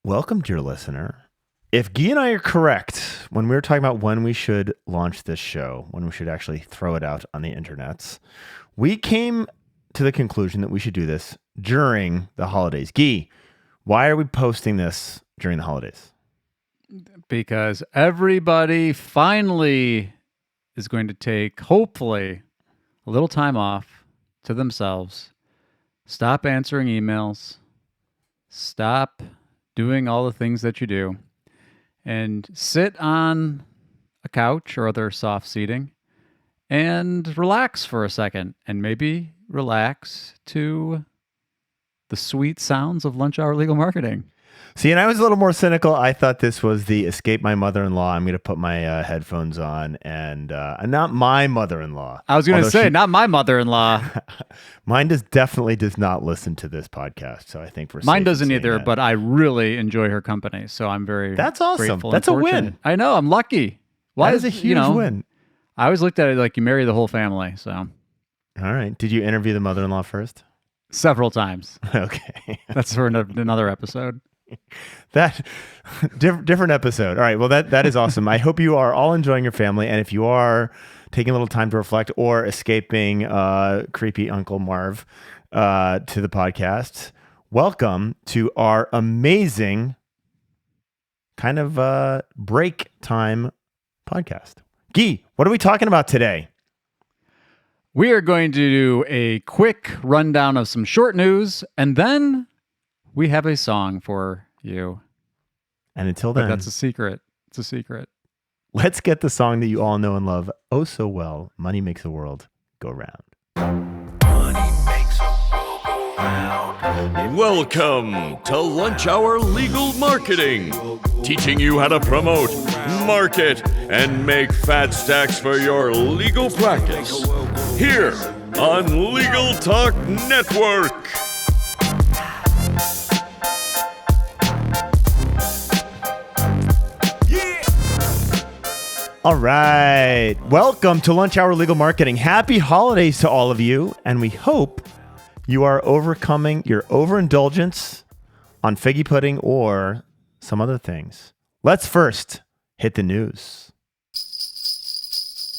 Welcome, dear listener. If Gyi and I are correct, when we were talking about when we should launch this show, when we should actually throw it out on the internets, we came to the conclusion that we should do this during the holidays. Gyi, why are we posting this during the holidays? Because everybody finally is going to take, hopefully, a little time off to themselves. Stop answering emails. Stop doing all the things that you do. And sit on a couch or other soft seating and relax for a second. And maybe relax to the sweet sounds of lunch hour legal marketing. See, and I was a little more cynical. I thought this was the escape my mother-in-law. I'm going to put my headphones on and not my mother-in-law. I was going to say, not my mother-in-law. Mine definitely does not listen to this podcast. So I think mine doesn't either, but I really enjoy her company. So I'm very That's awesome. grateful. That's a win. I know. I'm lucky. That is a huge win. I always looked at it like you marry the whole family. So. All right. Did you interview the mother-in-law first? Several times. Okay. That's for another episode. That different episode. All right. Well, that is awesome. I hope you are all enjoying your family. And if you are taking a little time to reflect or escaping creepy Uncle Marv to the podcast, welcome to our amazing kind of break time podcast. Gyi, what are we talking about today? We are going to do a quick rundown of some short news, and then we have a song for you. And until then, but that's a secret. It's a secret. Let's get the song that you all know and love oh so well. Money Makes the World Go Round. Money makes the world go round. Welcome to Lunch Hour Legal Marketing, teaching you how to promote, market, and make fat stacks for your legal practice. Here on Legal Talk Network. All right. Welcome to Lunch Hour Legal Marketing. Happy holidays to all of you. And we hope you are overcoming your overindulgence on figgy pudding or some other things. Let's first hit the news.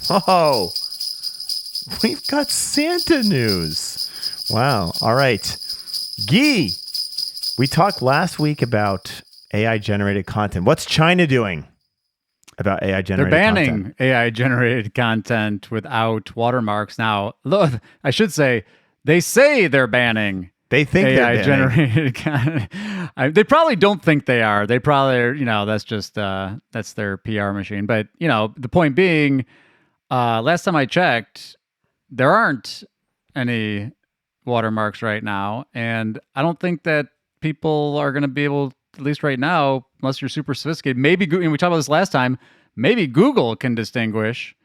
Oh, we've got Santa news. Wow. All right. Gyi, we talked last week about AI-generated content. What's China doing about AI-generated content? They're banning AI-generated content without watermarks now. Look, I should say, they say they're banning AI-generated content. They probably don't think they are. They probably are, that's just, that's their PR machine. But, the point being, last time I checked, there aren't any watermarks right now. And I don't think that people are going to be able, at least right now, unless you're super sophisticated. Maybe, and we talked about this last time, maybe Google can distinguish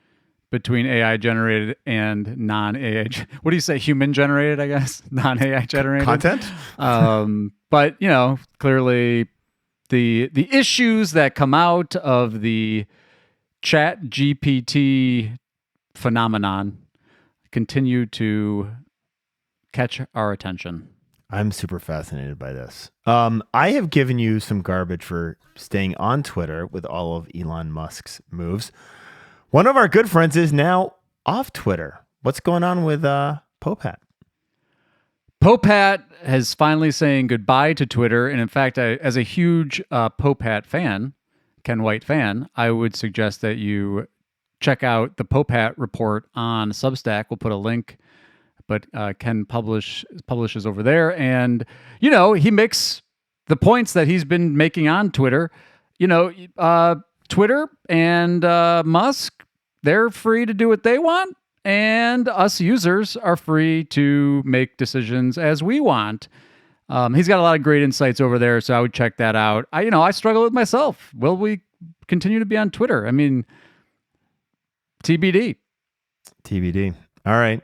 between AI-generated and non-AI. What do you say? Human-generated, I guess? Non-AI-generated? Content? But, clearly the issues that come out of the Chat GPT phenomenon continue to catch our attention. I'm super fascinated by this. I have given you some garbage for staying on Twitter with all of Elon Musk's moves. One of our good friends is now off Twitter. What's going on with Popat? Popat has finally saying goodbye to Twitter. And in fact, as a huge Popat fan, Ken White fan, I would suggest that you check out the Popat report on Substack. We'll put a link, but Ken publishes over there. And, he makes the points that he's been making on Twitter. Twitter and Musk, they're free to do what they want. And us users are free to make decisions as we want. He's got a lot of great insights over there, so I would check that out. I struggle with myself. Will we continue to be on Twitter? I mean, TBD. TBD. All right.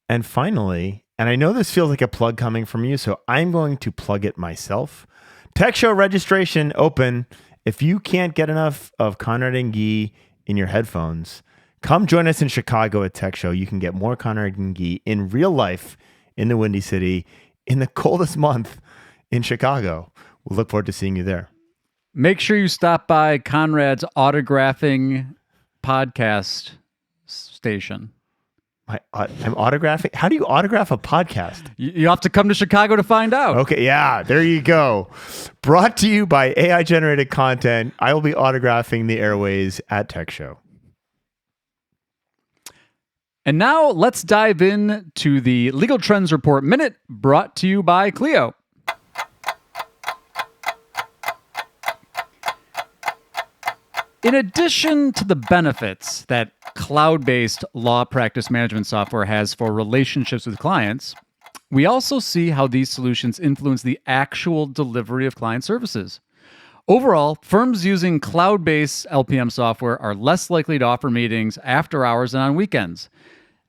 And finally, and I know this feels like a plug coming from you, so I'm going to plug it myself. Tech Show registration open. If you can't get enough of Conrad and Gyi in your headphones, come join us in Chicago at Tech Show. You can get more Conrad and Gyi in real life in the Windy City in the coldest month in Chicago. we'll look forward to seeing you there. Make sure you stop by Conrad's autographing podcast station. I'm autographing? How do you autograph a podcast? You have to come to Chicago to find out. Okay, yeah, there you go. Brought to you by AI-generated content. I will be autographing the airways at Tech Show. And now let's dive in to the Legal Trends Report Minute, brought to you by Clio. In addition to the benefits that cloud-based law practice management software has for relationships with clients, we also see how these solutions influence the actual delivery of client services. Overall, firms using cloud-based LPM software are less likely to offer meetings after hours and on weekends.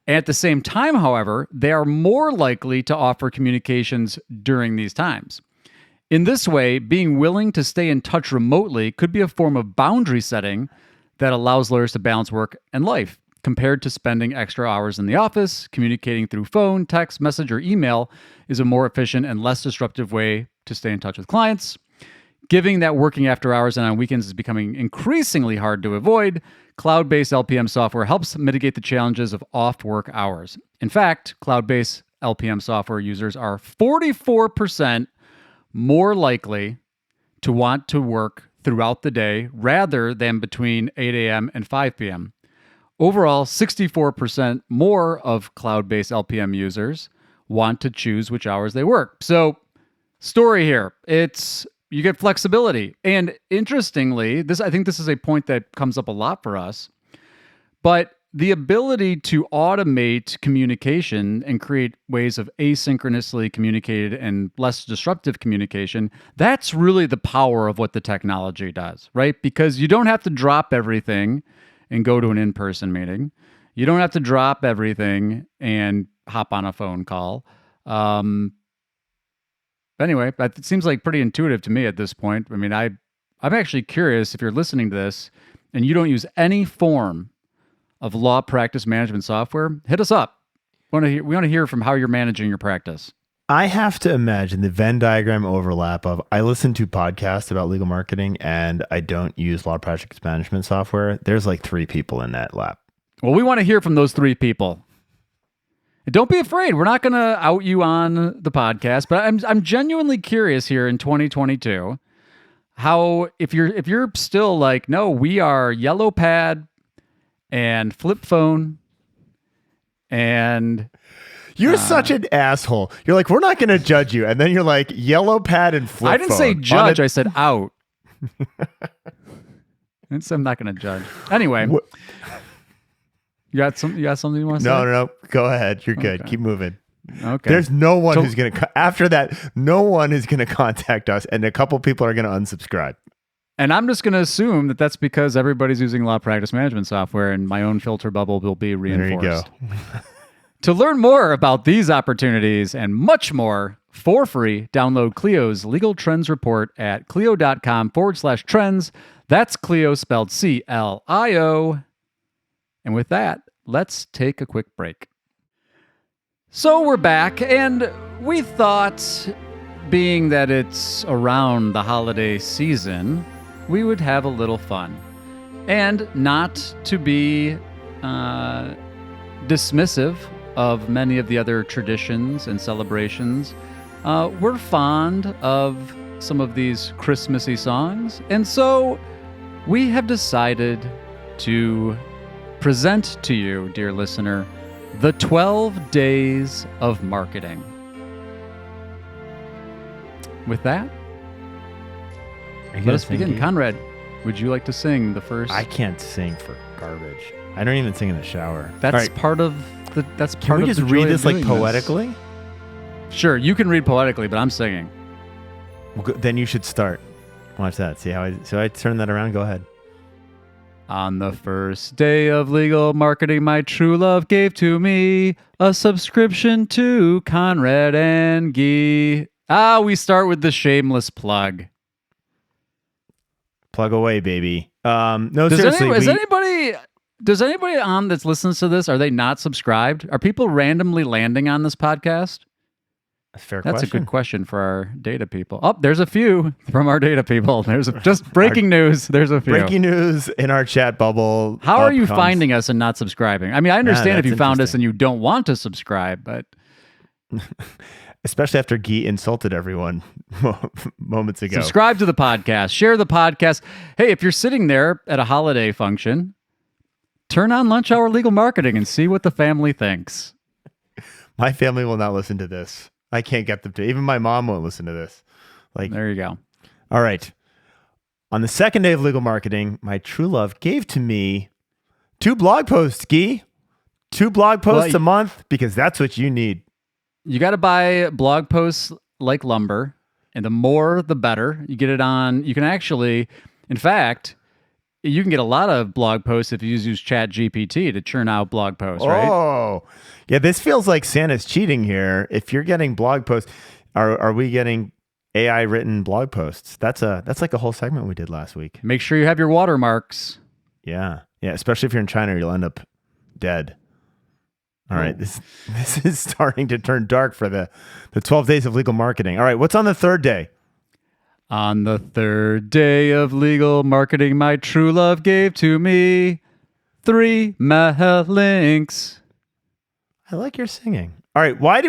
At the same time, however, they are more likely to offer communications during these times. In this way, being willing to stay in touch remotely could be a form of boundary setting that allows lawyers to balance work and life. Compared to spending extra hours in the office, communicating through phone, text, message, or email is a more efficient and less disruptive way to stay in touch with clients. Given that working after hours and on weekends is becoming increasingly hard to avoid, cloud-based LPM software helps mitigate the challenges of off-work hours. In fact, cloud-based LPM software users are 44% more likely to want to work throughout the day rather than between 8 a.m. and 5 p.m. Overall, 64% more of cloud-based LPM users want to choose which hours they work. So, story here, you get flexibility. And interestingly, I think this is a point that comes up a lot for us, but the ability to automate communication and create ways of asynchronously communicated and less disruptive communication, that's really the power of what the technology does, right? Because you don't have to drop everything and go to an in-person meeting. You don't have to drop everything and hop on a phone call. Anyway, it seems like pretty intuitive to me at this point. I mean, I'm actually curious if you're listening to this and you don't use any form of law practice management software, hit us up. We want to hear from how you're managing your practice. I have to imagine the Venn diagram overlap of I listen to podcasts about legal marketing and I don't use law practice management software. There's like 3 people in that lap. Well, we want to hear from those 3 people. Don't be afraid. We're not going to out you on the podcast, but I'm genuinely curious here in 2022 how if you're still like, no, we are yellow pad and flip phone and you're such an asshole. You're like, we're not going to judge you. And then you're like, yellow pad and flip phone. I didn't say judge. I said out. I'm not going to judge. Anyway. You got something you want to say? No. Go ahead. You're good. Okay. Keep moving. Okay. There's no one who's going to, after that, no one is going to contact us and a couple people are going to unsubscribe. And I'm just going to assume that that's because everybody's using law practice management software and my own filter bubble will be reinforced. There you go. To learn more about these opportunities and much more for free, download Clio's Legal Trends Report at clio.com/trends. That's Clio spelled CLIO. And with that, let's take a quick break. So we're back, and we thought, being that it's around the holiday season, we would have a little fun. And not to be dismissive of many of the other traditions and celebrations, we're fond of some of these Christmassy songs. And so we have decided to present to you, dear listener, the 12 Days of Marketing. With that, let us begin. Conrad, would you like to sing the first? I can't sing for garbage. I don't even sing in the shower. That's right. Part of the. That's part of. Can we just read this like poetically? Sure, you can read poetically, but I'm singing. Well, then you should start. Watch that. See how I turn that around. Go ahead. On the first day of legal marketing, my true love gave to me a subscription to Conrad and Gyi. We start with the shameless plug. Plug away, baby. No, seriously. Does anybody on that's listens to this, are they not subscribed? Are people randomly landing on this podcast? That's a fair That's question. a good question for our data people. Oh, there's a few from our data people. There's just breaking news. There's a few. Breaking news in our chat bubble. How are you finding us and not subscribing? I mean, I understand if you found us and you don't want to subscribe, but... Especially after Gyi insulted everyone moments ago. Subscribe to the podcast. Share the podcast. Hey, if you're sitting there at a holiday function, turn on Lunch Hour Legal Marketing and see what the family thinks. My family will not listen to this. I can't get them to. Even my mom won't listen to this. Like, there you go. All right. On the second day of legal marketing, my true love gave to me 2 blog posts, Gyi. 2 blog posts a month, because that's what you need. You got to buy blog posts like lumber, and the more, the better. You get it on. You can actually, in fact, you can get a lot of blog posts if you use ChatGPT to churn out blog posts, right? Oh, yeah. This feels like Santa's cheating here. If you're getting blog posts, are we getting AI written blog posts? That's like a whole segment we did last week. Make sure you have your watermarks. Yeah. Especially if you're in China, you'll end up dead. All right. This is starting to turn dark for the 12 days of legal marketing. All right. What's on the third day? On the third day of legal marketing, my true love gave to me 3 meh links. I like your singing. All right. Why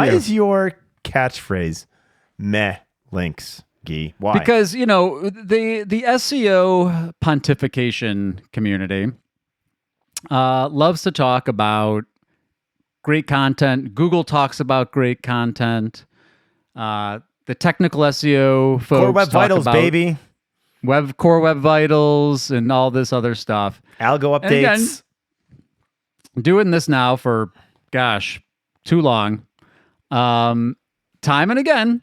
is your catchphrase meh links, Gyi? Why? Because, the SEO pontification community loves to talk about great content. Google talks about great content. The technical SEO folks Core Web talk Vitals, about baby. Core Web Vitals and all this other stuff. Algo updates. Again, doing this now for, too long. Time and again,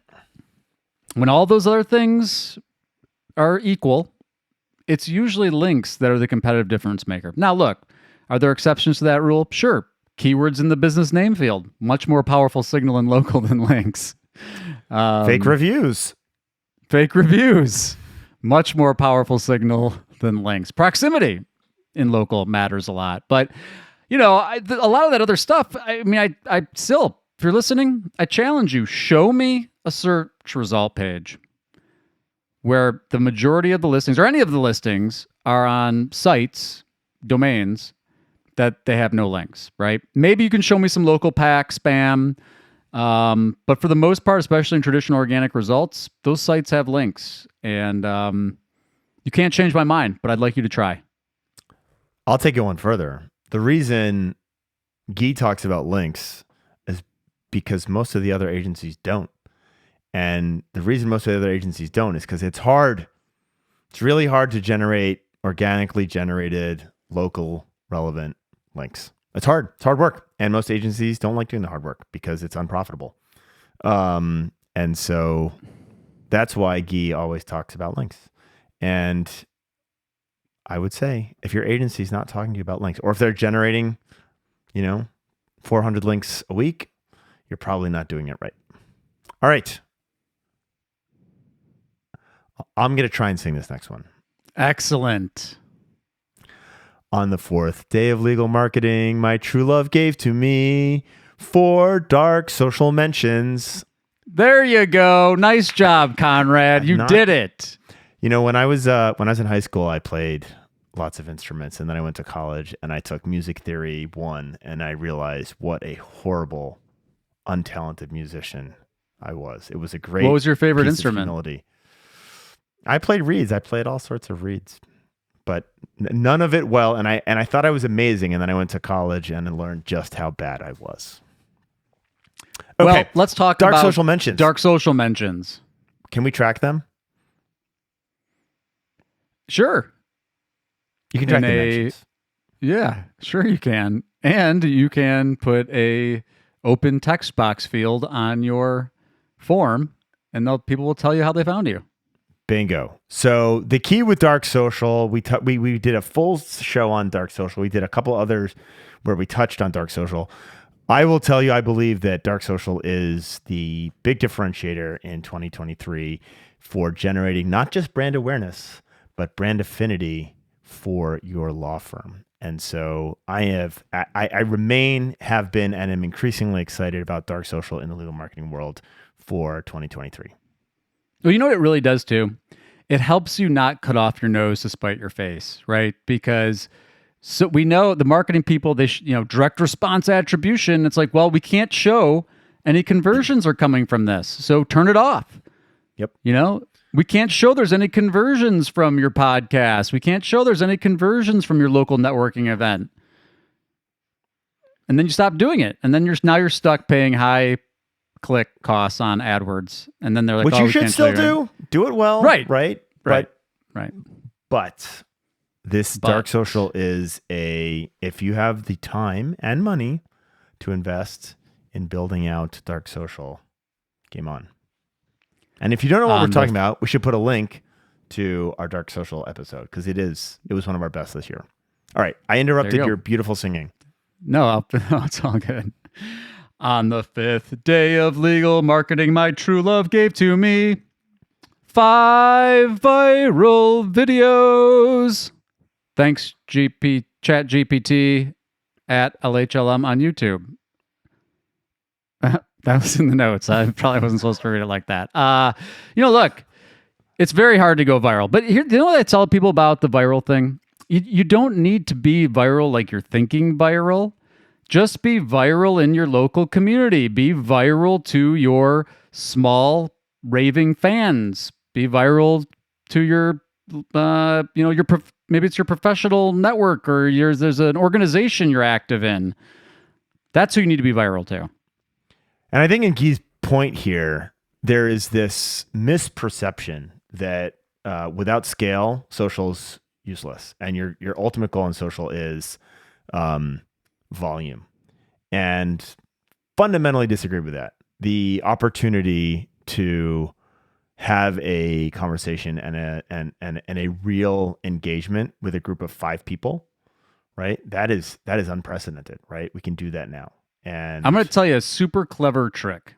when all those other things are equal, it's usually links that are the competitive difference maker. Now, look, are there exceptions to that rule? Sure. Keywords in the business name field, much more powerful signal in local than links. Fake reviews, much more powerful signal than links. Proximity in local matters a lot, but a lot of that other stuff. I mean, I still, if you're listening, I challenge you: show me a search result page where the majority of the listings, or any of the listings, are on sites, domains that they have no links. Right? Maybe you can show me some local pack spam. But for the most part, especially in traditional organic results, those sites have links, and you can't change my mind, but I'd like you to try. I'll take it one further. The reason Gyi talks about links is because most of the other agencies don't. And the reason most of the other agencies don't is because it's hard. It's really hard to generate organically generated, local, relevant links. It's hard. It's hard work. And most agencies don't like doing the hard work because it's unprofitable. And so that's why Gyi always talks about links. And I would say if your agency's not talking to you about links, or if they're generating, 400 links a week, you're probably not doing it right. All right. I'm going to try and sing this next one. Excellent. On the 4th day of legal marketing, my true love gave to me 4 dark social mentions. There you go. Nice job, Conrad. You did it. When I was in high school, I played lots of instruments, and then I went to college and I took music theory 1, and I realized what a horrible, untalented musician I was. It was a great. What was your favorite instrument? I played reeds. I played all sorts of reeds. But none of it well, and I thought I was amazing, and then I went to college and learned just how bad I was. Okay, well, let's talk about dark social mentions. Dark social mentions. Can we track them? Sure. You can track the mentions. Yeah, sure you can. And you can put a open text box field on your form, and people will tell you how they found you. Bingo. So the key with dark social, we did a full show on dark social. We did a couple others where we touched on dark social. I will tell you, I believe that dark social is the big differentiator in 2023 for generating not just brand awareness, but brand affinity for your law firm. And so I remain, have been, and am increasingly excited about dark social in the legal marketing world for 2023. Well, you know what it really does too? It helps you not cut off your nose to spite your face, right? Because so we know the marketing people, direct response attribution. It's like, well, we can't show any conversions are coming from this, so turn it off. Yep. We can't show there's any conversions from your podcast. We can't show there's any conversions from your local networking event. And then you stop doing it. And then you're stuck paying high click costs on AdWords. And then they're like, which you should still do it well. Right. But this dark social is if you have the time and money to invest in building out dark social, game on. And if you don't know what we're talking about, we should put a link to our dark social episode because it was one of our best this year. All right. I interrupted your beautiful singing. No, it's all good. On the 5th day of legal marketing, my true love gave to me 5 viral videos. Thanks, ChatGPT at LHLM on YouTube. That was in the notes. I probably wasn't supposed to read it like that. Look, it's very hard to go viral. But here, what I tell people about the viral thing? You don't need to be viral like you're thinking viral. Just be viral in your local community. Be viral to your small raving fans. Be viral to your, maybe it's your professional network or there's an organization you're active in. That's who you need to be viral to. And I think in Gyi's point here, there is this misperception that without scale, social's useless, and your ultimate goal in social is volume. And fundamentally disagree with that. The opportunity to have a conversation and a real engagement with a group of 5 people, right? That is unprecedented, right? We can do that now. And I'm going to tell you a super clever trick.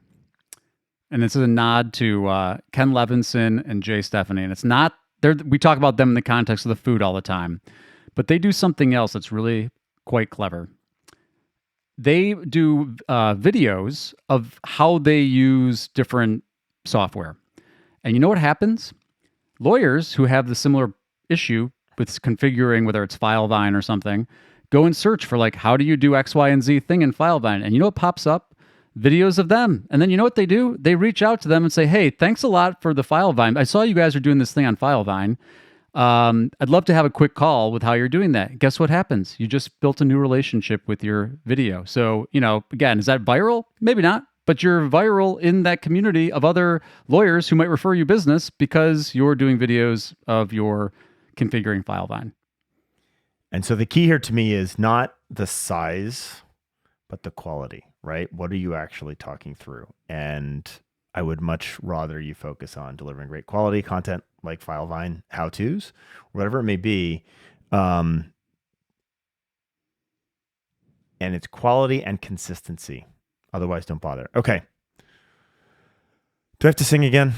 And this is a nod to Ken Levinson and Jay Stephanie. And it's not, we talk about them in the context of the food all the time, but they do something else that's really quite clever. They do videos of how they use different software. And you know what happens? Lawyers who have the similar issue with configuring, whether it's FileVine or something, go and search for how do you do X, Y, and Z thing in FileVine? And you know what pops up? Videos of them. And then you know what they do? They reach out to them and say, hey, thanks a lot for the FileVine. I saw you guys are doing this thing on FileVine. I'd love to have a quick call with how you're doing that. Guess what happens? You just built a new relationship with your video. So, again, is that viral? Maybe not. But you're viral in that community of other lawyers who might refer you business because you're doing videos of your configuring FileVine. And so the key here to me is not the size, but the quality, right? What are you actually talking through? And I would much rather you focus on delivering great quality content like FileVine how-tos, whatever it may be. And it's quality and consistency. Otherwise, don't bother. Okay. Do I have to sing again?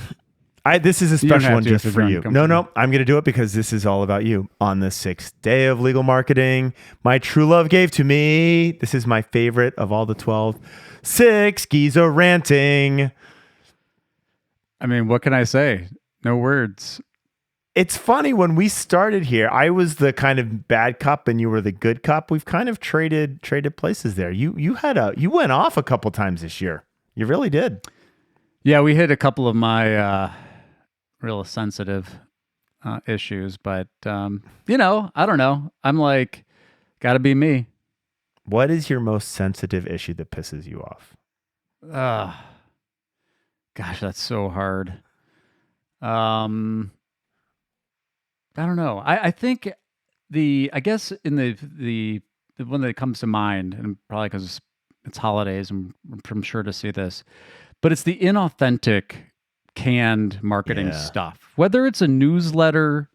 This is a special one just for you. No, I'm going to do it because this is all about you. On the 6th day of legal marketing, my true love gave to me. This is my favorite of all the 12. 6 Giza ranting. I mean, what can I say? No words. It's funny, when we started here, I was the kind of bad cop and you were the good cop. We've kind of traded places there. You went off a couple times this year. You really did. Yeah, we hit a couple of my real sensitive issues, but I don't know. I'm like, gotta be me. What is your most sensitive issue that pisses you off? Gosh, that's so hard. I don't know. I think I guess in the one that comes to mind, and probably because it's holidays, and I'm sure to see this, but it's the inauthentic canned marketing stuff. Whether it's a newsletter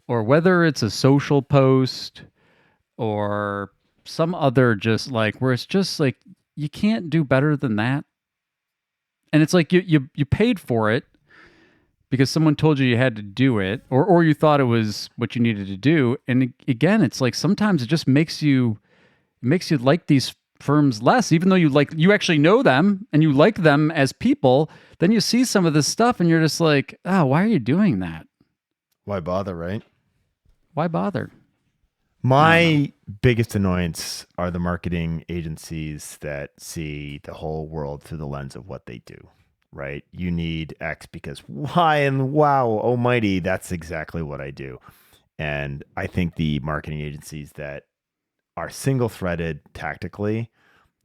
or whether it's a social post or some other just where it's just you can't do better than that. And it's like you paid for it, because someone told you had to do it, or you thought it was what you needed to do. And again, it's like sometimes it just makes you like these firms less, even though you actually know them and you like them as people. Then you see some of this stuff and you're just like, oh, why are you doing that? Why bother, right? Why bother? My biggest annoyance are the marketing agencies that see the whole world through the lens of what they do, right? You need X because Y, and wow, almighty, that's exactly what I do. And I think the marketing agencies that are single-threaded tactically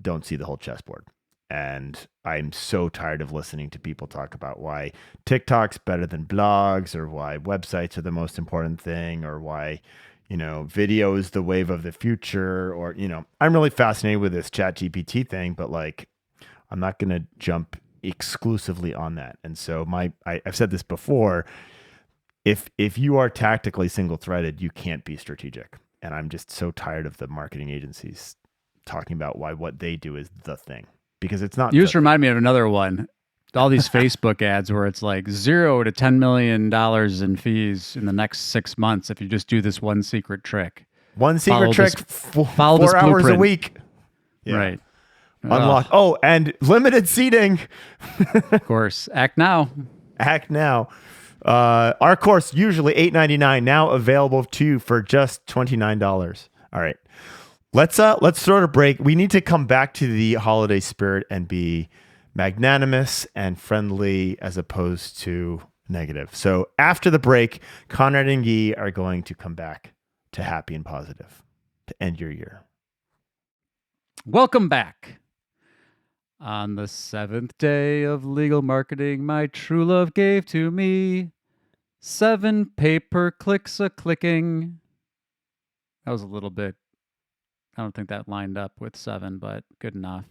don't see the whole chessboard. And I'm so tired of listening to people talk about why TikTok's better than blogs, or why websites are the most important thing, or why, video is the wave of the future, or, I'm really fascinated with this chat GPT thing, but like, I'm not going to jump exclusively on that. And so I've said this before, if you are tactically single-threaded, you can't be strategic. And I'm just so tired of the marketing agencies talking about why what they do is the thing, because it's not. You just remind me of another one. All these Facebook ads where it's like $0 to $10 million in fees in the next 6 months if you just do this one secret trick. One secret trick, follow 4 hours a week. Yeah. Right. Unlock. Oh, and limited seating. Of course. Act now. Act now. Our course, usually $8.99, now available to you for just $29. All right. Let's throw it a break. We need to come back to the holiday spirit and be magnanimous and friendly as opposed to negative. So after the break, Conrad and Gyi are going to come back to happy and positive to end your year. Welcome back. On the 7th day of legal marketing, my true love gave to me 7 paper clicks a clicking. That was a little bit, I don't think that lined up with 7, but good enough.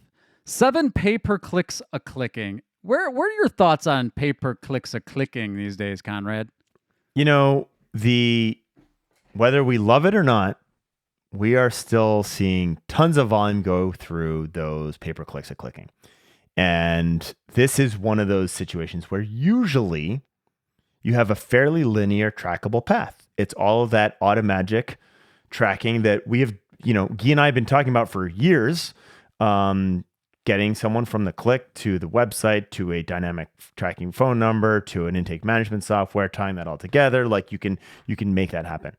7 paper clicks a clicking. Where are your thoughts on paper clicks a clicking these days, Conrad? Whether we love it or not, we are still seeing tons of volume go through those pay-per clicks a clicking. And this is one of those situations where usually you have a fairly linear trackable path. It's all of that automagic tracking that we have, Gyi and I have been talking about for years, getting someone from the click to the website to a dynamic tracking phone number to an intake management software, tying that all together. Like you can make that happen.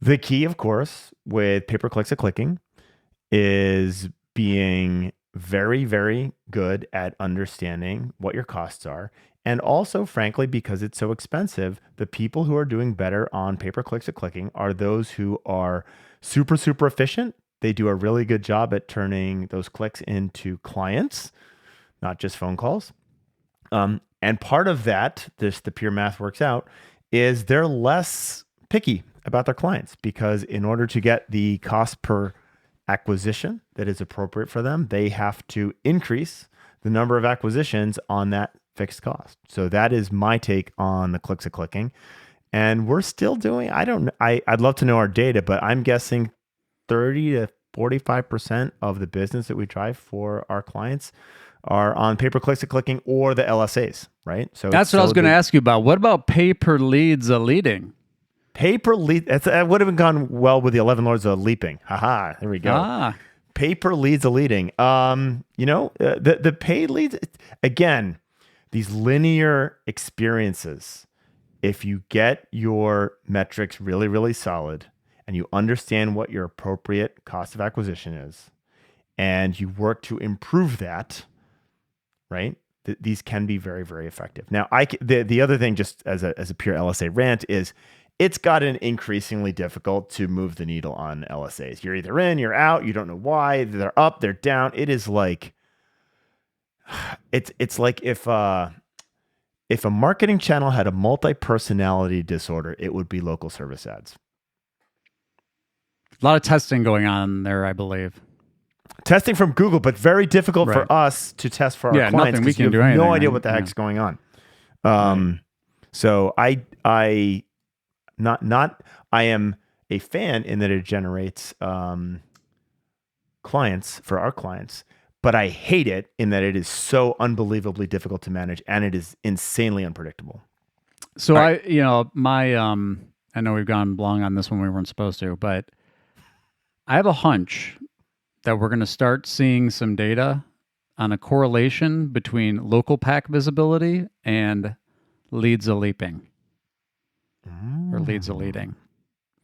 The key, of course, with pay per clicks a clicking is being very, very good at understanding what your costs are. And also, frankly, because it's so expensive, the people who are doing better on pay per clicks a clicking are those who are super, super efficient. They do a really good job at turning those clicks into clients, not just phone calls. And part of that, the pure math works out, is they're less picky about their clients, because in order to get the cost per acquisition that is appropriate for them, they have to increase the number of acquisitions on that fixed cost. So that is my take on the clicks a clicking. And we're still doing, I'd love to know our data, but I'm guessing 30 to 45% of the business that we drive for our clients are on pay per clicks a clicking or the LSAs, right? So that's what I was going to ask you about. What about pay per leads a leading? Pay per lead, that would have gone well with the 11 Lords of Leaping. Haha, there we go. Pay per leads a leading. The paid leads, again, these linear experiences, if you get your metrics really, really solid and you understand what your appropriate cost of acquisition is, and you work to improve that, right? These can be very, very effective. Now, the other thing, just as a pure LSA rant, is it's gotten increasingly difficult to move the needle on LSAs. You're either in, you're out, you don't know why, they're up, they're down. It is like, it's like if a marketing channel had a multi-personality disorder, it would be local service ads. A lot of testing going on there, I believe. Testing from Google, but very difficult for us to test for our clients, because you have no idea what the heck's going on. So I am a fan in that it generates clients for our clients, but I hate it in that it is so unbelievably difficult to manage and it is insanely unpredictable. So right. I know we've gone long on this one we weren't supposed to, but I have a hunch that we're going to start seeing some data on a correlation between local pack visibility and leads a leaping. Or leads a leading.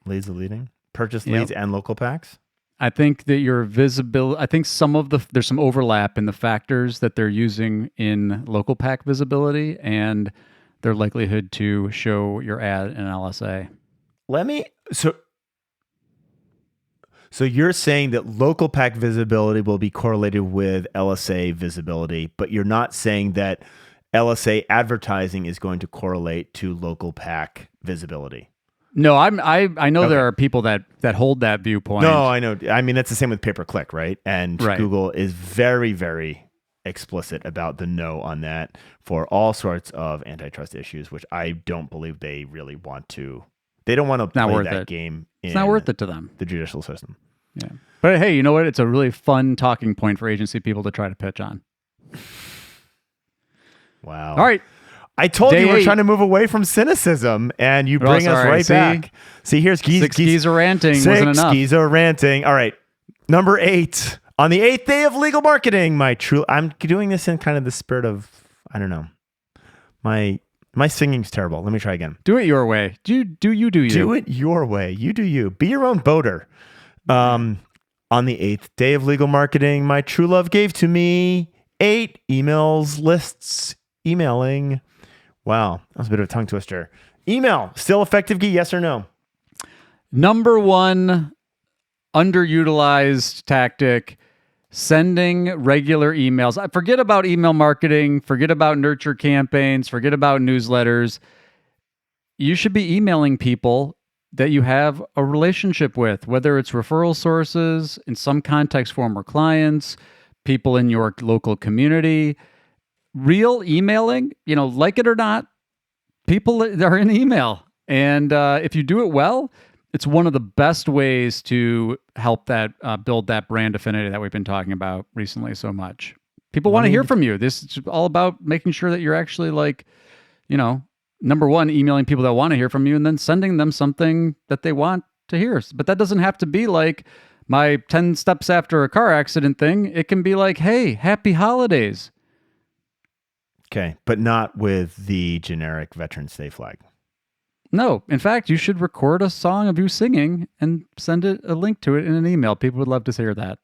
Leads a leading? Purchase leads and local packs? I think that your visibility, I think there's some overlap in the factors that they're using in local pack visibility and their likelihood to show your ad in LSA. So you're saying that local pack visibility will be correlated with LSA visibility, but you're not saying that LSA advertising is going to correlate to local pack visibility. No, I know there are people that hold that viewpoint. No, I know. I mean, that's the same with pay-per-click, right? And Google is very, very explicit about the no on that for all sorts of antitrust issues, which I don't believe they really want to. They don't want to play that game. It's not worth it to them. The judicial system. Yeah. But hey, you know what? It's a really fun talking point for agency people to try to pitch on. Wow. All right. I told you we're trying to move away from cynicism, and you bring us right back. See, here's Geezer ranting wasn't enough. Geezer ranting. All right. Number 8. On the 8th day of legal marketing, I'm doing this in kind of the spirit of, I don't know. My singing's terrible. Let me try again. Do it your way. Do you. Do it your way. You do you. Be your own boater. On the 8th day of legal marketing, my true love gave to me 8 emails, lists, emailing. Wow, that was a bit of a tongue twister. Email, still effective, Gyi, yes or no? Number 1 underutilized tactic, sending regular emails. Forget about email marketing, forget about nurture campaigns, forget about newsletters. You should be emailing people that you have a relationship with, whether it's referral sources, in some context, former clients, people in your local community. Real emailing, like it or not, people are in email. And if you do it well, it's one of the best ways to help that build that brand affinity that we've been talking about recently so much. People want to hear from you. This is all about making sure that you're actually number 1, emailing people that want to hear from you and then sending them something that they want to hear. But that doesn't have to be like my 10 steps after a car accident thing. It can be like, hey, happy holidays. Okay, but not with the generic Veterans Day flag. No, in fact, you should record a song of you singing and send a link to it in an email. People would love to hear that.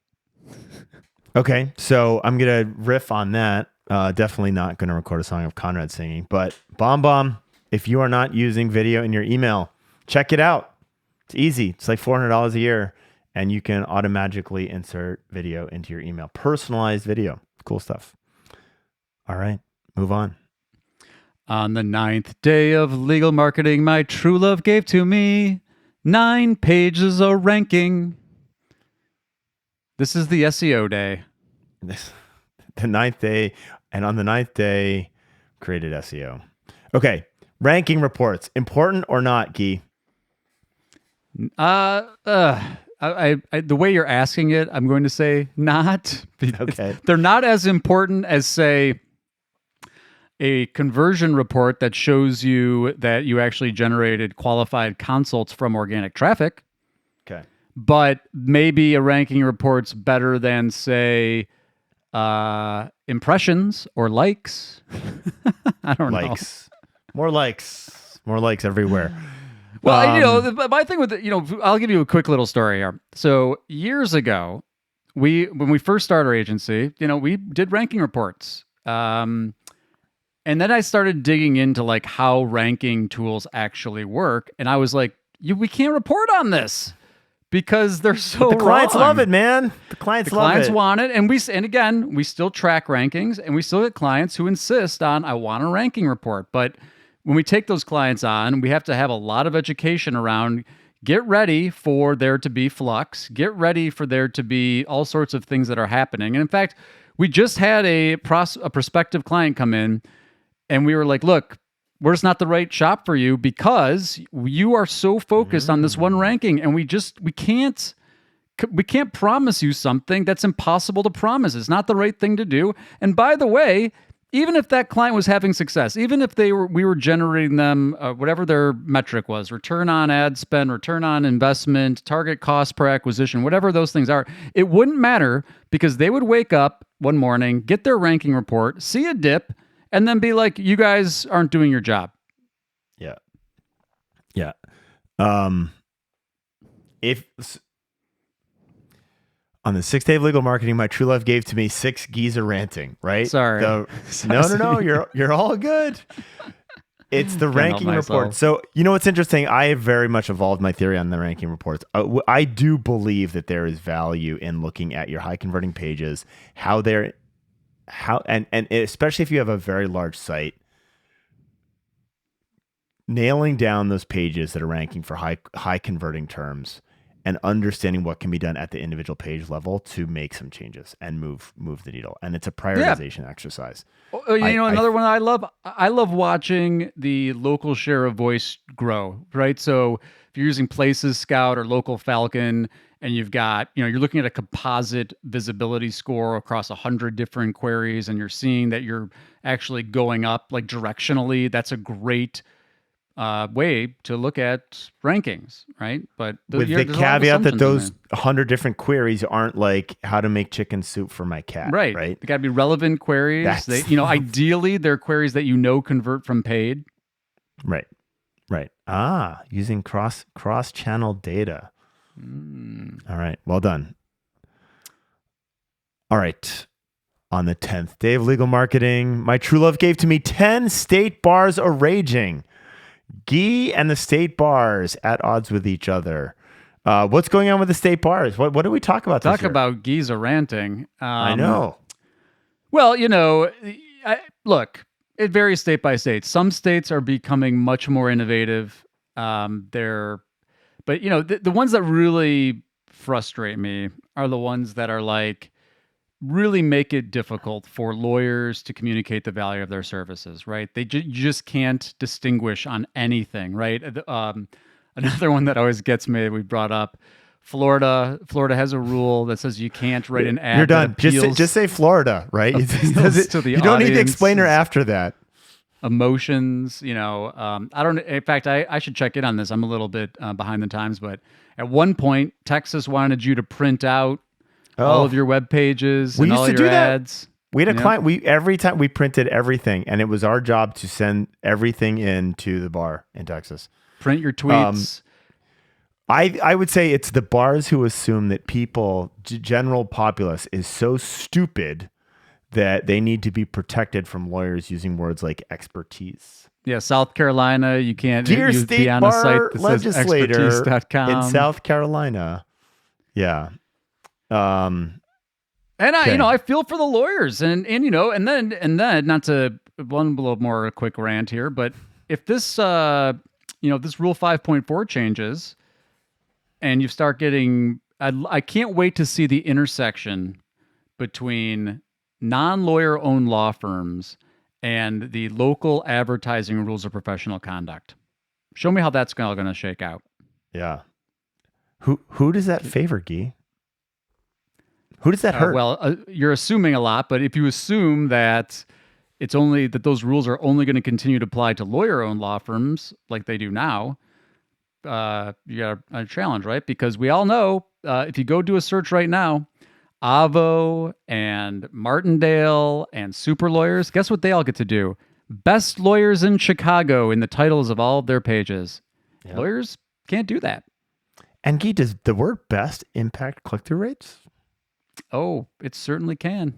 Okay, so I'm going to riff on that. Definitely not going to record a song of Conrad singing, but Bomb, if you are not using video in your email, check it out. It's easy. It's like $400 a year, and you can automatically insert video into your email. Personalized video. Cool stuff. All right. Move on. On the 9th day of legal marketing, my true love gave to me 9 pages of ranking. This is the SEO day. The 9th day, and on the 9th day, created SEO. Okay, ranking reports, important or not, Gyi? The way you're asking it, I'm going to say not. Okay. They're not as important as, say, a conversion report that shows you that you actually generated qualified consults from organic traffic. Okay. But maybe a ranking report's better than, say, impressions or likes. I don't know. More likes everywhere. Well, my thing with I'll give you a quick little story here. So years ago, when we first started our agency, we did ranking reports. And then I started digging into how ranking tools actually work, and I was like, we can't report on this because they're so the clients wrong. love it, man. The clients want it, and again, we still track rankings, and we still get clients who insist on, I want a ranking report. But when we take those clients on, we have to have a lot of education around. Get ready for there to be flux. Get ready for there to be all sorts of things that are happening. And in fact, we just had a prospective client come in. And we were like, look, we're just not the right shop for you because you are so focused on this one ranking. And we can't we can't promise you something that's impossible to promise. It's not the right thing to do. And by the way, even if that client was having success, even if we were generating them whatever their metric was, return on ad spend, return on investment, target cost per acquisition, whatever those things are, it wouldn't matter because they would wake up one morning, get their ranking report, see a dip, and then be like, you guys aren't doing your job. Yeah. Yeah. If on the 6th day of legal marketing, my true love gave to me 6 geese ranting, right? Sorry. No, you're all good. It's the ranking report. So, you know what's interesting? I have very much evolved my theory on the ranking reports. I do believe that there is value in looking at your high converting pages, and especially if you have a very large site, nailing down those pages that are ranking for high converting terms and understanding what can be done at the individual page level to make some changes and move the needle. And it's a prioritization exercise. Another one I love watching the local share of voice grow, right? So if you're using Places Scout or Local Falcon and you've got, you're looking at a composite visibility score across 100 different queries and you're seeing that you're actually going up like directionally, that's a great way to look at rankings, right? But with the caveat that those 100 different queries aren't like how to make chicken soup for my cat, right? They got to be relevant queries. Ideally, they're queries that convert from paid. Right. Using cross-channel data. All right, well done. All right. On the 10th day of legal marketing, my true love gave to me 10 state bars a-raging. Gyi and the state bars at odds with each other. What's going on with the state bars? What do we talk about this year? About Gyi's ranting. I know. Well, look, it varies state by state. Some states are becoming much more innovative. The ones that really frustrate me are the ones that are like, really make it difficult for lawyers to communicate the value of their services, right? You just can't distinguish on anything, right? Another one that always gets me, we brought up, Florida has a rule that says you can't write an ad. You're done. Just say Florida, right? You don't need to explain her after that. Emotions, I don't. In fact, I should check in on this. I'm a little bit behind the times, but at one point, Texas wanted you to print out all of your web pages and all your ads. We had a client. Every time we printed everything, and it was our job to send everything into the bar in Texas. Print your tweets. I would say it's the bars who assume that people, general populace, is so stupid that they need to be protected from lawyers using words like expertise. Yeah, South Carolina, you can't Dear be State on Bar a site that legislator says expertise.com. In South Carolina. Yeah. I feel for the lawyers and then not to one little more quick rant here, but if this this Rule 5.4 changes and you start getting, I can't wait to see the intersection between non-lawyer owned law firms and the local advertising rules of professional conduct. Show me how that's going to shake out. Yeah. Who does that favor, Gyi? Who does that hurt? You're assuming a lot, but if you assume that it's only that those rules are only going to continue to apply to lawyer-owned law firms like they do now, you got a challenge, right? Because we all know if you go do a search right now, Avo and Martindale and super lawyers, guess what they all get to do? Best lawyers in Chicago in the titles of all of their pages. Yep. Lawyers can't do that. And Gyi, does the word best impact click-through rates? Oh, it certainly can.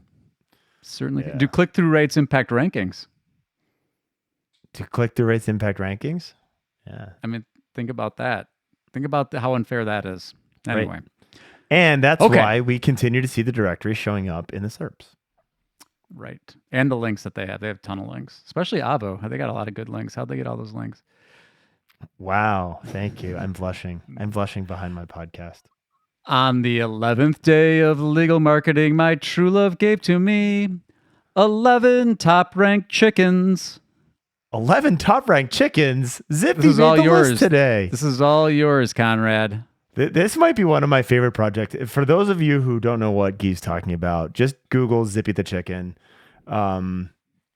Certainly. Yeah. Do click-through rates impact rankings? Do click-through rates impact rankings? Yeah. I mean, think about that. Think about how unfair that is. Anyway. Right. And that's why we continue to see the directory showing up in the SERPs. Right. And the links that they have. They have a ton of links, especially Avo. They got a lot of good links. How'd they get all those links? Wow. Thank you. I'm blushing. I'm blushing behind my podcast. On the 11th day of legal marketing, my true love gave to me 11 top-ranked chickens. 11 top-ranked chickens? Zippy made the list today. This is all yours, Conrad. This might be one of my favorite projects. For those of you who don't know what Gyi's talking about, just Google Zippy the Chicken and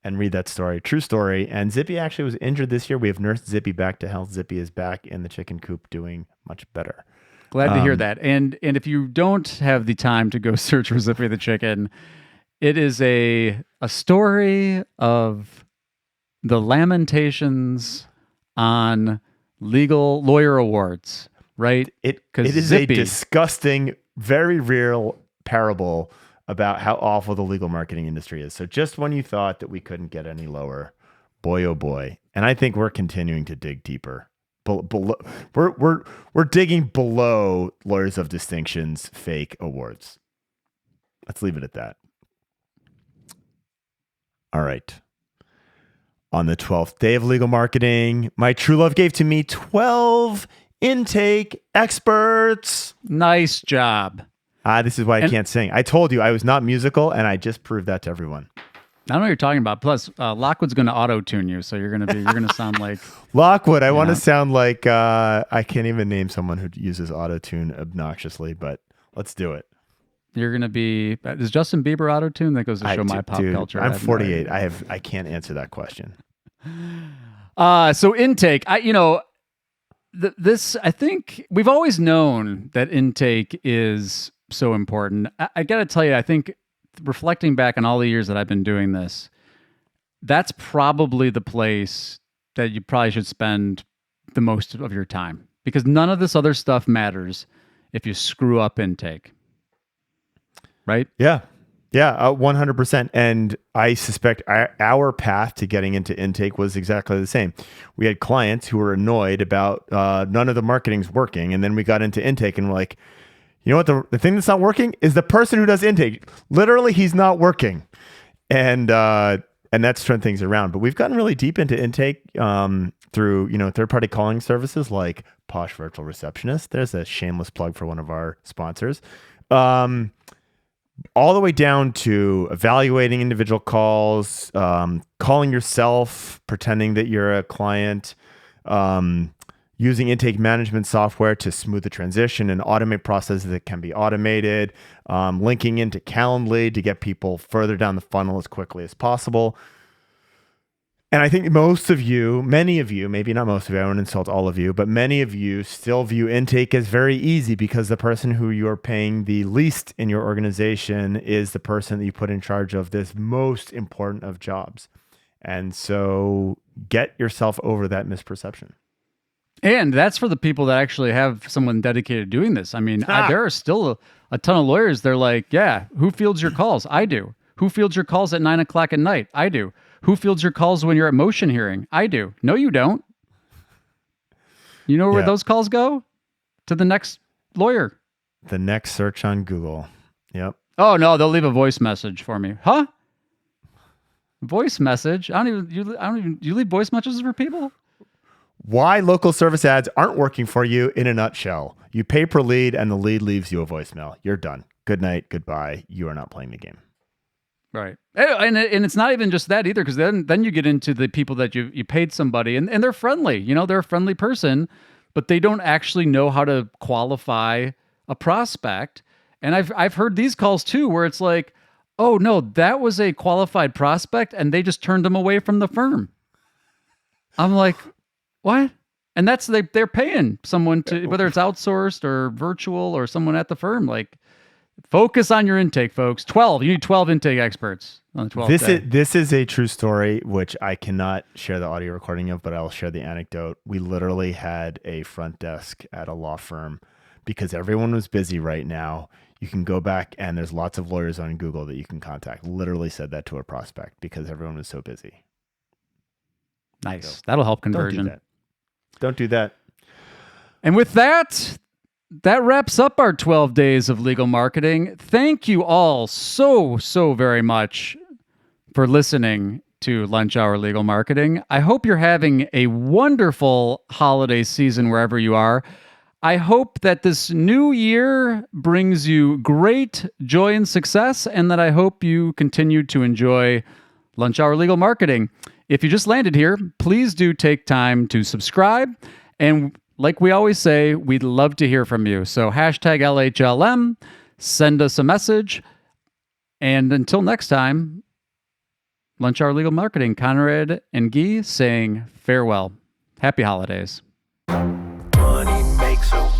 read that story. True story. And Zippy actually was injured this year. We have nursed Zippy back to health. Zippy is back in the chicken coop doing much better. Glad to hear that. And if you don't have the time to go search for Zippy the Chicken, it is a story of the lamentations on legal lawyer awards, right? It is Zippy, a disgusting, very real parable about how awful the legal marketing industry is. So just when you thought that we couldn't get any lower, boy, oh boy. And I think we're continuing to dig deeper. Below, we're digging below Lawyers of Distinction's fake awards. Let's leave it at that. All right. On the 12th day of legal marketing, my true love gave to me 12 intake experts. Nice job. This is why I can't sing. I told you I was not musical, and I just proved that to everyone. I don't know what you're talking about. Plus, Lockwood's going to auto-tune you, so you're going to sound like Lockwood. I want to sound like I can't even name someone who uses auto-tune obnoxiously, but let's do it. You're going to be. Is Justin Bieber auto-tune? That goes to show my pop culture. I'm 48. I can't answer that question. So intake. I think we've always known that intake is so important. I got to tell you, I think reflecting back on all the years that I've been doing this, that's probably the place that you probably should spend the most of your time, because none of this other stuff matters if you screw up intake. Right? Yeah. Yeah, 100%. And I suspect our path to getting into intake was exactly the same. We had clients who were annoyed about none of the marketing's working. And then we got into intake and we're like, you know what? The thing that's not working is the person who does intake. Literally, he's not working. And that's turned things around. But we've gotten really deep into intake through, third-party calling services like Posh Virtual Receptionist. There's a shameless plug for one of our sponsors. All the way down to evaluating individual calls, calling yourself, pretending that you're a client, using intake management software to smooth the transition and automate processes that can be automated, linking into Calendly to get people further down the funnel as quickly as possible. And I think many of you, maybe not most of you, I don't insult all of you, but many of you still view intake as very easy because the person who you're paying the least in your organization is the person that you put in charge of this most important of jobs. And so get yourself over that misperception. And that's for the people that actually have someone dedicated doing this. I mean, there are still a ton of lawyers. They're like, yeah, who fields your calls? I do. Who fields your calls at 9 o'clock at night? I do. Who fields your calls when you're at motion hearing? I do. No, you don't. You know where those calls go? To the next lawyer. The next search on Google. Yep. Oh, no, they'll leave a voice message for me. Huh? Voice message? You leave voice messages for people? Why local service ads aren't working for you in a nutshell. You pay per lead and the lead leaves you a voicemail. You're done. Good night. Goodbye. You are not playing the game. Right. And it's not even just that either, because then you get into the people that you paid somebody and they're friendly. They're a friendly person, but they don't actually know how to qualify a prospect. And I've heard these calls too, where it's like, oh no, that was a qualified prospect and they just turned them away from the firm. I'm like, what? And that's they're paying someone to, whether it's outsourced or virtual or someone at the firm, like, focus on your intake, folks. 12. You need 12 intake experts on the 12th day. This is a true story, which I cannot share the audio recording of, but I'll share the anecdote. We literally had a front desk at a law firm because everyone was busy right now. You can go back and there's lots of lawyers on Google that you can contact. Literally said that to a prospect because everyone was so busy. Nice. So, that'll help conversion. Don't do that. And with that wraps up our 12 days of legal marketing. Thank you all so very much for listening to Lunch Hour Legal Marketing. I hope you're having a wonderful holiday season wherever you are. I hope that this new year brings you great joy and success, and that I hope you continue to enjoy Lunch Hour Legal Marketing. If you just landed here, please do take time to subscribe. And like we always say, we'd love to hear from you. So hashtag LHLM, send us a message. And until next time, Lunch Hour Legal Marketing, Conrad and Gyi saying farewell. Happy holidays. Money makes a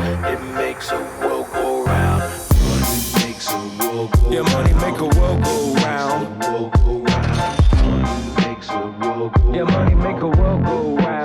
it makes a world go round. Money makes a world go round. Yeah, money make a world go round. Yeah, money make a world go round.